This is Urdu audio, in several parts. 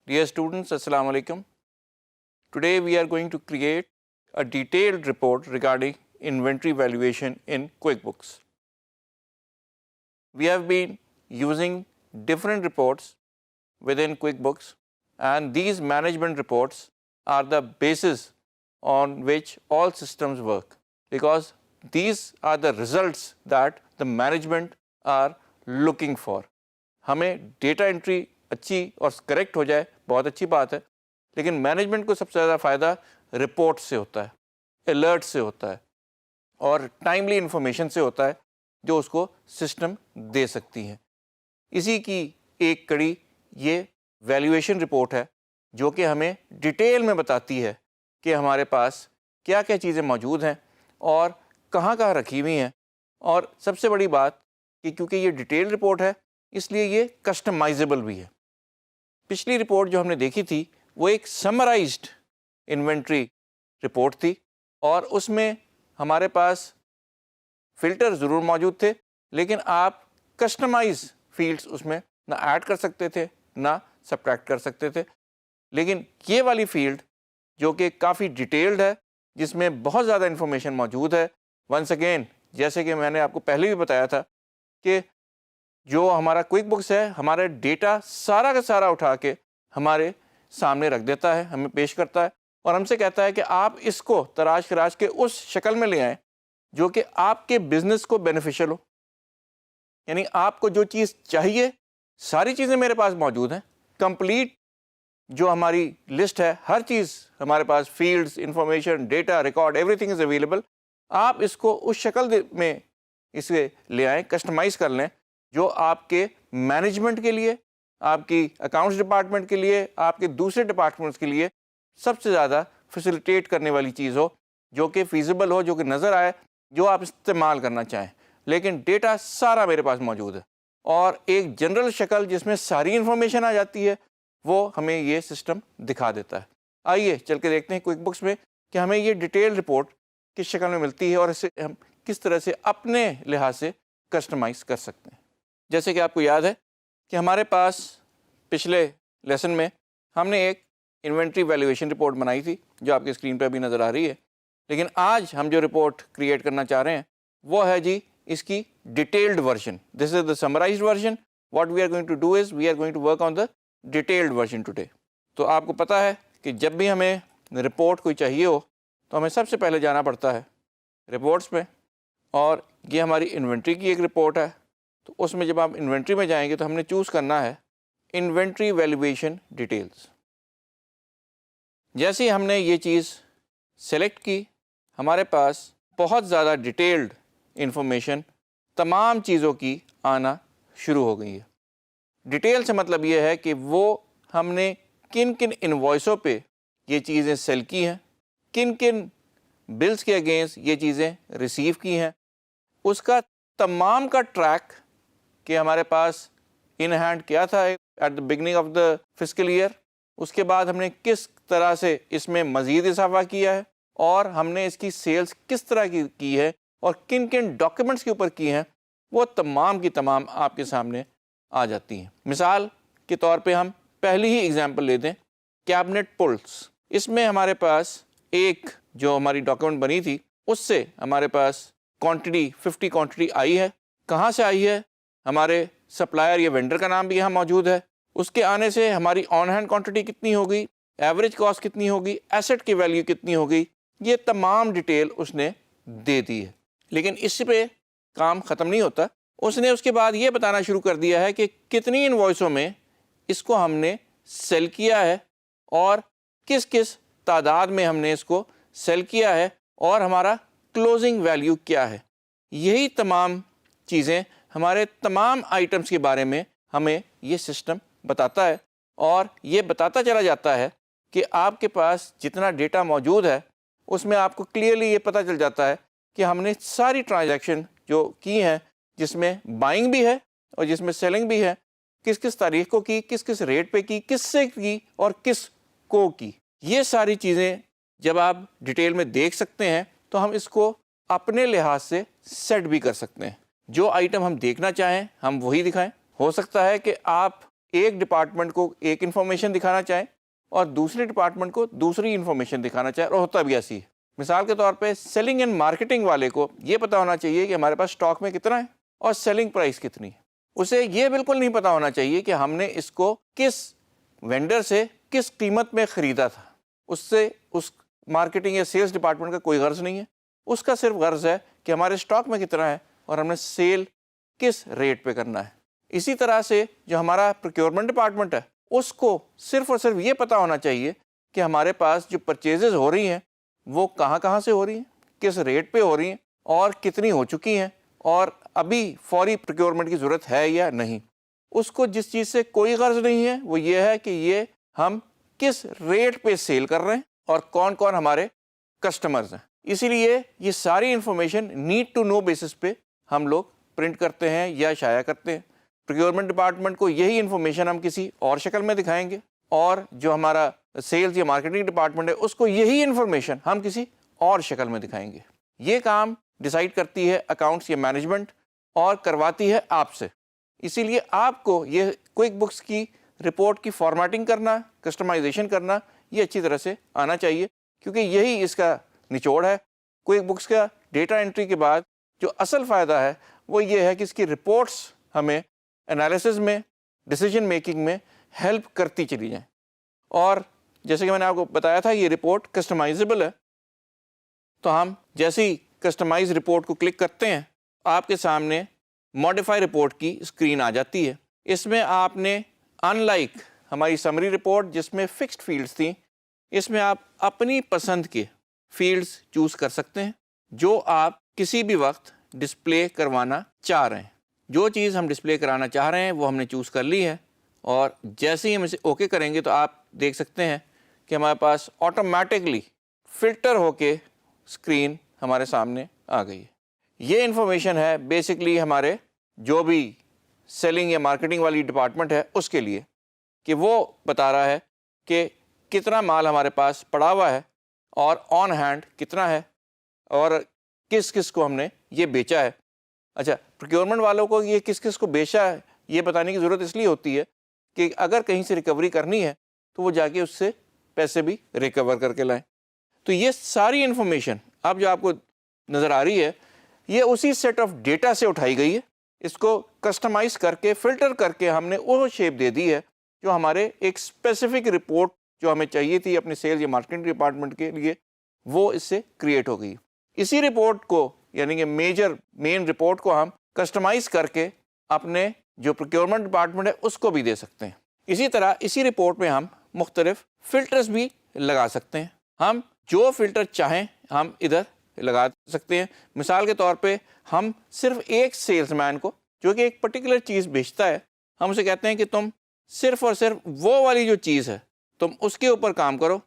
Dear students, Assalamu alaikum. Today we are going to create a detailed report regarding inventory valuation in QuickBooks. We have been using different reports within QuickBooks, and these management reports are the basis on which all systems work, because these are the results that the management are looking for. ہمیں ڈیٹا انٹری اچھی اور کریکٹ ہو جائے بہت اچھی بات ہے، لیکن مینجمنٹ کو سب سے زیادہ فائدہ رپورٹ سے ہوتا ہے، الرٹ سے ہوتا ہے اور ٹائملی انفارمیشن سے ہوتا ہے جو اس کو سسٹم دے سکتی ہیں. اسی کی ایک کڑی یہ ویلیویشن رپورٹ ہے جو کہ ہمیں ڈیٹیل میں بتاتی ہے کہ ہمارے پاس کیا کیا چیزیں موجود ہیں اور کہاں کہاں رکھی ہوئی ہیں. اور سب سے بڑی بات کہ کیونکہ یہ ڈیٹیل رپورٹ ہے اس لیے یہ کسٹمائزیبل بھی ہے. پچھلی رپورٹ جو ہم نے دیکھی تھی وہ ایک سمرائزڈ انوینٹری رپورٹ تھی، اور اس میں ہمارے پاس فلٹر ضرور موجود تھے، لیکن آپ کسٹمائز فیلڈز اس میں نہ ایڈ کر سکتے تھے نہ سبٹریکٹ کر سکتے تھے. لیکن یہ والی فیلڈ جو کہ کافی ڈیٹیلڈ ہے، جس میں بہت زیادہ انفارمیشن موجود ہے، ونس اگین جیسے کہ میں نے آپ کو پہلے بھی بتایا تھا کہ جو ہمارا کوئک بکس ہے ہمارا ڈیٹا سارا کا سارا اٹھا کے ہمارے سامنے رکھ دیتا ہے، ہمیں پیش کرتا ہے اور ہم سے کہتا ہے کہ آپ اس کو تراش خراش کے اس شکل میں لے آئیں جو کہ آپ کے بزنس کو بینیفیشل ہو. یعنی آپ کو جو چیز چاہیے ساری چیزیں میرے پاس موجود ہیں، کمپلیٹ جو ہماری لسٹ ہے، ہر چیز ہمارے پاس، fields, information, data, record, everything is available. آپ اس کو اس شکل میں اسے لے آئیں، کسٹمائز کر لیں جو آپ کے مینجمنٹ کے لیے، آپ کی اکاؤنٹس ڈپارٹمنٹ کے لیے، آپ کے دوسرے ڈپارٹمنٹس کے لیے سب سے زیادہ فیسیلیٹیٹ کرنے والی چیز ہو، جو کہ فیزیبل ہو، جو کہ نظر آئے، جو آپ استعمال کرنا چاہیں. لیکن ڈیٹا سارا میرے پاس موجود ہے اور ایک جنرل شکل جس میں ساری انفارمیشن آ جاتی ہے وہ ہمیں یہ سسٹم دکھا دیتا ہے. آئیے چل کے دیکھتے ہیں کوئک بکس میں کہ ہمیں یہ ڈیٹیل رپورٹ کس شکل میں ملتی ہے اور اسے ہم کس طرح سے اپنے لحاظ سے کسٹمائز کر سکتے ہیں. جیسے کہ آپ کو یاد ہے کہ ہمارے پاس پچھلے لیسن میں ہم نے ایک انوینٹری ویلیویشن رپورٹ بنائی تھی جو آپ کی اسکرین پہ ابھی نظر آ رہی ہے. لیکن آج ہم جو رپورٹ کریٹ کرنا چاہ رہے ہیں وہ ہے جی اس کی detailed version. This is the summarised version. What we are going to do is we are going to work on the detailed version today. تو آپ کو پتہ ہے کہ جب بھی ہمیں رپورٹ کوئی چاہیے ہو تو ہمیں سب سے پہلے جانا پڑتا ہے رپورٹس پہ، اور یہ ہماری انوینٹری کی ایک رپورٹ ہے. تو اس میں جب آپ انوینٹری میں جائیں گے تو ہم نے چوز کرنا ہے انوینٹری ویلیویشن ڈیٹیلز. جیسے ہی ہم نے یہ چیز سلیکٹ کی ہمارے پاس بہت زیادہ ڈیٹیلڈ انفارمیشن تمام چیزوں کی آنا شروع ہو گئی ہے. ڈیٹیل سے مطلب یہ ہے کہ وہ ہم نے کن کن انوائسوں پہ یہ چیزیں سیل کی ہیں، کن کن بلز کے اگینسٹ یہ چیزیں ریسیو کی ہیں، اس کا تمام کا ٹریک کہ ہمارے پاس ان ہینڈ کیا تھا at the beginning of the fiscal year, اس کے بعد ہم نے کس طرح سے اس میں مزید اضافہ کیا ہے اور ہم نے اس کی سیلز کس طرح کی ہے اور کن کن ڈاکیومنٹس کے اوپر کی ہیں، وہ تمام کی تمام آپ کے سامنے آ جاتی ہیں. مثال کے طور پہ ہم پہلی ہی ایگزامپل لے دیں، کیبنٹ پلس. اس میں ہمارے پاس ایک جو ہماری ڈاکیومنٹ بنی تھی اس سے ہمارے پاس کوانٹٹی 50 کوانٹٹی آئی ہے. کہاں سے آئی ہے؟ ہمارے سپلائر یا وینڈر کا نام بھی یہاں موجود ہے. اس کے آنے سے ہماری آن ہینڈ کوانٹٹی کتنی ہوگی، ایوریج کاسٹ کتنی ہوگی، ایسٹ کی ویلیو کتنی ہوگی، یہ تمام ڈیٹیل اس نے دے دی ہے. لیکن اس پہ کام ختم نہیں ہوتا. اس نے اس کے بعد یہ بتانا شروع کر دیا ہے کہ کتنی انوائسوں میں اس کو ہم نے سیل کیا ہے اور کس کس تعداد میں ہم نے اس کو سیل کیا ہے اور ہمارا کلوزنگ ویلیو کیا ہے. یہی تمام چیزیں ہمارے تمام آئٹمس کے بارے میں ہمیں یہ سسٹم بتاتا ہے، اور یہ بتاتا چلا جاتا ہے کہ آپ کے پاس جتنا ڈیٹا موجود ہے اس میں آپ کو کلیئرلی یہ پتہ چل جاتا ہے کہ ہم نے ساری ٹرانزیکشن جو کی ہیں، جس میں بائنگ بھی ہے اور جس میں سیلنگ بھی ہے، کس کس تاریخ کو کی، کس کس ریٹ پہ کی، کس سے کی اور کس کو کی. یہ ساری چیزیں جب آپ ڈیٹیل میں دیکھ سکتے ہیں تو ہم اس کو اپنے لحاظ سے سیٹ بھی کر سکتے ہیں. جو آئٹم ہم دیکھنا چاہیں ہم وہی دکھائیں. ہو سکتا ہے کہ آپ ایک ڈپارٹمنٹ کو ایک انفارمیشن دکھانا چاہیں اور دوسرے ڈپارٹمنٹ کو دوسری انفارمیشن دکھانا چاہیں، اور ہوتا بھی ایسی ہے. مثال کے طور پہ سیلنگ اینڈ مارکیٹنگ والے کو یہ پتا ہونا چاہیے کہ ہمارے پاس اسٹاک میں کتنا ہے اور سیلنگ پرائس کتنی ہے. اسے یہ بالکل نہیں پتا ہونا چاہیے کہ ہم نے اس کو کس وینڈر سے کس قیمت میں خریدا تھا. اس سے اس مارکیٹنگ یا سیلز ڈپارٹمنٹ کا کوئی غرض نہیں ہے. اس کا صرف غرض ہے کہ ہمارے اسٹاک میں کتنا ہے اور ہم نے سیل کس ریٹ پہ کرنا ہے. اسی طرح سے جو ہمارا پروکیورمنٹ ڈپارٹمنٹ ہے اس کو صرف اور صرف یہ پتا ہونا چاہیے کہ ہمارے پاس جو پرچیزز ہو رہی ہیں وہ کہاں کہاں سے ہو رہی ہیں، کس ریٹ پہ ہو رہی ہیں اور کتنی ہو چکی ہیں، اور ابھی فوری پروکیورمنٹ کی ضرورت ہے یا نہیں. اس کو جس چیز سے کوئی غرض نہیں ہے وہ یہ ہے کہ یہ ہم کس ریٹ پہ سیل کر رہے ہیں اور کون کون ہمارے کسٹمرز ہیں. اسی لیے یہ ساری information need to know basis پہ ہم لوگ پرنٹ کرتے ہیں یا شائع کرتے ہیں. پروکیورمنٹ ڈپارٹمنٹ کو یہی انفارمیشن ہم کسی اور شکل میں دکھائیں گے، اور جو ہمارا سیلز یا مارکیٹنگ ڈپارٹمنٹ ہے اس کو یہی انفارمیشن ہم کسی اور شکل میں دکھائیں گے. یہ کام ڈیسائیڈ کرتی ہے اکاؤنٹس یا مینجمنٹ اور کرواتی ہے آپ سے. اسی لیے آپ کو یہ کوئک بکس کی رپورٹ کی فارمیٹنگ کرنا، کسٹمائزیشن کرنا یہ اچھی طرح سے آنا چاہیے، کیونکہ یہی اس کا نچوڑ ہے. کوئک بکس کا ڈیٹا انٹری کے بعد جو اصل فائدہ ہے وہ یہ ہے کہ اس کی رپورٹس ہمیں انالیسز میں، ڈیسیجن میکنگ میں ہیلپ کرتی چلی جائیں. اور جیسے کہ میں نے آپ کو بتایا تھا یہ رپورٹ کسٹمائزیبل ہے، تو ہم جیسے ہی کسٹمائز رپورٹ کو کلک کرتے ہیں آپ کے سامنے ماڈیفائی رپورٹ کی اسکرین آ جاتی ہے. اس میں آپ نے ان لائک ہماری سمری رپورٹ جس میں فکسڈ فیلڈز تھیں، اس میں آپ اپنی پسند کے فیلڈز چوز کر سکتے ہیں جو آپ کسی بھی وقت ڈسپلے کروانا چاہ رہے ہیں. جو چیز ہم ڈسپلے کرانا چاہ رہے ہیں وہ ہم نے چوز کر لی ہے، اور جیسے ہی ہم اسے اوکے کریں گے تو آپ دیکھ سکتے ہیں کہ ہمارے پاس آٹومیٹکلی فلٹر ہو کے اسکرین ہمارے سامنے آ گئی ہے. یہ انفارمیشن ہے بیسکلی ہمارے جو بھی سیلنگ یا مارکیٹنگ والی ڈپارٹمنٹ ہے اس کے لیے، کہ وہ بتا رہا ہے کہ کتنا مال ہمارے پاس پڑا ہوا ہے اور آن ہینڈ کتنا ہے اور کس کس کو ہم نے یہ بیچا ہے. اچھا، پروکیورمنٹ والوں کو یہ کس کس کو بیچا ہے یہ بتانے کی ضرورت اس لیے ہوتی ہے کہ اگر کہیں سے ریکوری کرنی ہے تو وہ جا کے اس سے پیسے بھی ریکور کر کے لائیں. تو یہ ساری انفارمیشن اب جو آپ کو نظر آ رہی ہے یہ اسی سیٹ آف ڈیٹا سے اٹھائی گئی ہے. اس کو کسٹمائز کر کے فلٹر کر کے ہم نے وہ شیپ دے دی ہے جو ہمارے ایک اسپیسیفک رپورٹ جو ہمیں چاہیے تھی اپنے سیلز یا مارکیٹنگ ڈپارٹمنٹ کے لیے وہ اس سے کریٹ ہو گئی. اسی رپورٹ کو یعنی کہ مین رپورٹ کو ہم کسٹمائز کر کے اپنے جو پروکیورمنٹ ڈپارٹمنٹ ہے اس کو بھی دے سکتے ہیں. اسی طرح اسی رپورٹ میں ہم مختلف فلٹرز بھی لگا سکتے ہیں. ہم جو فلٹر چاہیں ہم ادھر لگا سکتے ہیں. مثال کے طور پہ ہم صرف ایک سیلز مین کو جو کہ ایک پرٹیکولر چیز بیچتا ہے ہم اسے کہتے ہیں کہ تم صرف اور صرف وہ والی جو چیز ہے تم اس کے اوپر کام کرو،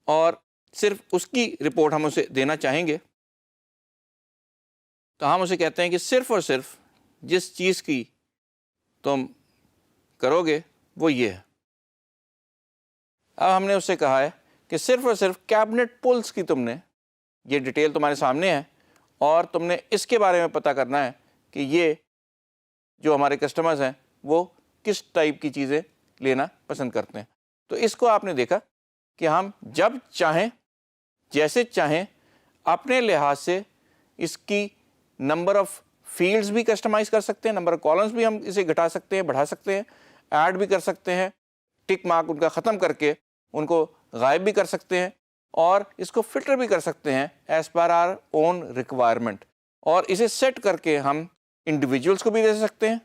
اور صرف اس کی رپورٹ ہم اسے دینا چاہیں گے، تو ہم اسے کہتے ہیں کہ صرف اور صرف جس چیز کی تم کرو گے وہ یہ ہے. اب ہم نے اس سے کہا ہے کہ صرف اور صرف کیبنٹ پلس کی تم نے یہ ڈیٹیل تمہارے سامنے ہے اور تم نے اس کے بارے میں پتہ کرنا ہے کہ یہ جو ہمارے کسٹمرز ہیں وہ کس ٹائپ کی چیزیں لینا پسند کرتے ہیں. تو اس کو آپ نے دیکھا کہ ہم جب چاہیں جیسے چاہیں اپنے لحاظ سے اس کی نمبر آف فیلڈز بھی کسٹمائز کر سکتے ہیں، نمبر آف کالمز بھی ہم اسے گھٹا سکتے ہیں، بڑھا سکتے ہیں، ایڈ بھی کر سکتے ہیں، ٹک مارک ان کا ختم کر کے ان کو غائب بھی کر سکتے ہیں، اور اس کو فلٹر بھی کر سکتے ہیں as per our own requirement. اور اسے سیٹ کر کے ہم انڈیویجولس کو بھی دے سکتے ہیں،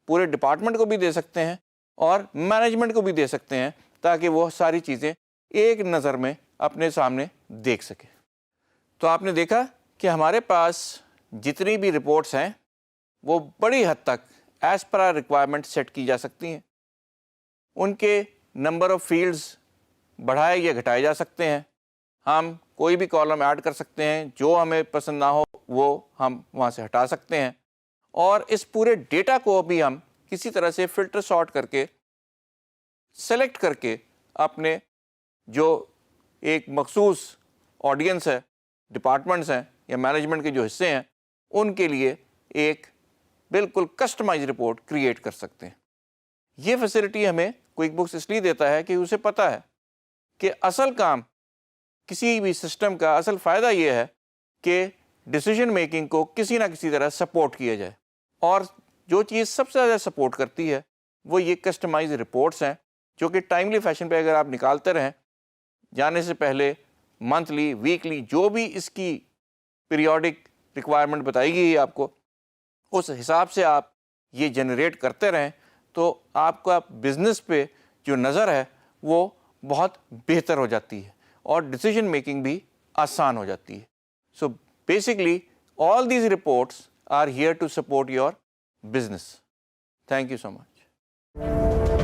پورے ڈپارٹمنٹ کو بھی دے سکتے ہیں، اور مینجمنٹ کو بھی دے سکتے ہیں تاکہ وہ ساری چیزیں ایک نظر میں اپنے سامنے دیکھ سکیں. تو آپ نے دیکھا کہ ہمارے پاس جتنی بھی رپورٹس ہیں وہ بڑی حد تک as per our requirement set کی جا سکتی ہیں. ان کے نمبر آف فیلڈز بڑھائے یا گھٹائے جا سکتے ہیں. ہم کوئی بھی کالم ایڈ کر سکتے ہیں، جو ہمیں پسند نہ ہو وہ ہم وہاں سے ہٹا سکتے ہیں، اور اس پورے ڈیٹا کو بھی ہم کسی طرح سے فلٹر سارٹ کر کے سلیکٹ کر کے اپنے جو ایک مخصوص آڈینس ہے، ڈپارٹمنٹس ہیں یا مینجمنٹ کے جو حصے ہیں ان کے لیے ایک بالکل کسٹمائز رپورٹ کریٹ کر سکتے ہیں. یہ فیسلٹی ہمیں کوئک بکس اس لیے دیتا ہے کہ اسے پتہ ہے کہ اصل کام کسی بھی سسٹم کا اصل فائدہ یہ ہے کہ ڈیسیجن میکنگ کو کسی نہ کسی طرح سپورٹ کیا جائے، اور جو چیز سب سے زیادہ سپورٹ کرتی ہے وہ یہ کسٹمائز رپورٹس ہیں، جو کہ ٹائملی فیشن پہ اگر آپ نکالتے رہیں، جانے سے پہلے منتھلی ویکلی جو بھی اس کی پیریوڈک ریکوائرمنٹ بتائی گئی ہے آپ کو، اس حساب سے آپ یہ جنریٹ کرتے رہیں تو آپ کا بزنس پہ جو نظر ہے وہ بہت بہتر ہو جاتی ہے اور ڈیسیجن میکنگ بھی آسان ہو جاتی ہے. So basically all these reports are here to support your business. Thank you so much.